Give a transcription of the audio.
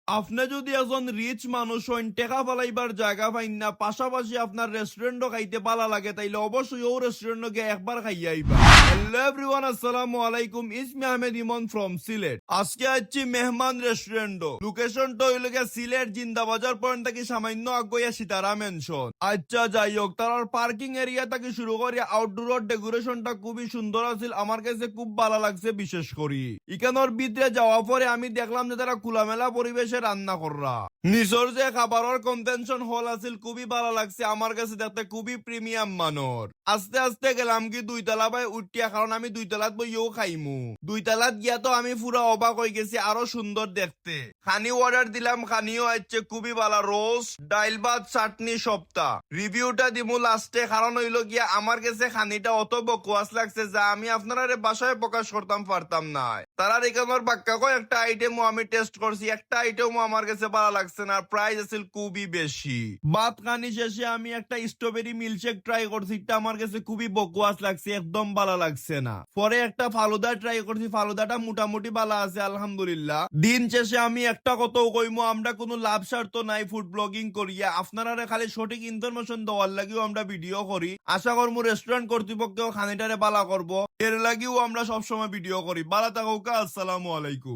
আপনি যদি একজন রিচ মানুষ হইন, টেকা ফালাইবার জায়গা পাইন না, পাশাপাশি আপনার রেস্টুরেন্টও খাইতে পালা লাগে, তাইলে অবশ্যই ও রেস্টুরেন্টে গিয়ে একবার খাইয়া আইবা। হ্যালো এভরিওয়ান, আসসালামু আলাইকুম। ইসমি আহমেদ ইমন ফ্রম সিলেট। আজকে আছি মেহমান রেস্টুরেন্ট। লোকেশনটা হইল গিয়া সিলেট জিন্দাবাজার পয়েন্ট থেকে সামান্য আগুয়া সীতারা মেনশন। আচ্ছা যাই হোক, তার পার্কিং এরিয়া থেকে শুরু করে আউটডোর ডেকোরেশনটা খুবই সুন্দর আছিল, আমার কাছে খুব ভালো লাগছে। বিশেষ করি এখানোর ভিতরে যাওয়ার পরে আমি দেখলাম যে তারা খোলামেলা পরিবেশে রান্না কররা। নিচর যে খাবারের কনটেনশন হল আছিল, খুবই ভালো লাগছে আমার কাছে দেখতে, খুবই প্রিমিয়াম মানর। আস্তে আস্তে গেলাম কি দুইতলা বাই উঠিয়া, কারণ আমি দুইতলাত বইও খাইমু। দুইতলাত গিয়া তো আমি পুরো অবাক হয়ে গেছি, আরো সুন্দর দেখতে। খানি অর্ডার দিলাম, খানিও আছে খুবই ভালো। রোস্ট, ডাইল ভাত, চাটনি সপ্তাহ। রিভিউটা দিমু লাস্টে, কারণ হইল গিয়া আমার কাছে খানিটা অত বকওয়াস লাগছে যা আমি আপনারা বাসায় প্রকাশ করতাম পারতাম না। তারা এখানের বাক্কা একটা আইটেমও আমি টেস্ট করছি, একটা আইটেমও আমার কাছে ভালো লাগছে না। প্রাইস আছিল খুবই বেশি। ভাত খানি শেষে আমি একটা স্ট্রবেরি মিল্কশেক ট্রাই করছি, এটা আমার কাছে খুবই বকওয়াস লাগছে, একদম ভালো লাগছে না। পরে একটা ফালুদা ট্রাই করছি, ফালুদাটা মোটামুটি ভালো আছে আলহামদুলিল্লাহ। দিন শেষে আমি একটা কথাও কইমু, আমরা কোনো লাভ স্বার্থ নাই ফুড ব্লগিং করিয়া, আপনারা খালি সঠিক ইনফরমেশন দেওয়ার লাগিও আমরা ভিডিও করি। আশা করবো রেস্টুরেন্ট কর্তৃপক্ষ খানিটারে বালা করবো, এর লাগিও আমরা সবসময় ভিডিও করি। বালা থাকুক, আসসালামু আলাইকুম।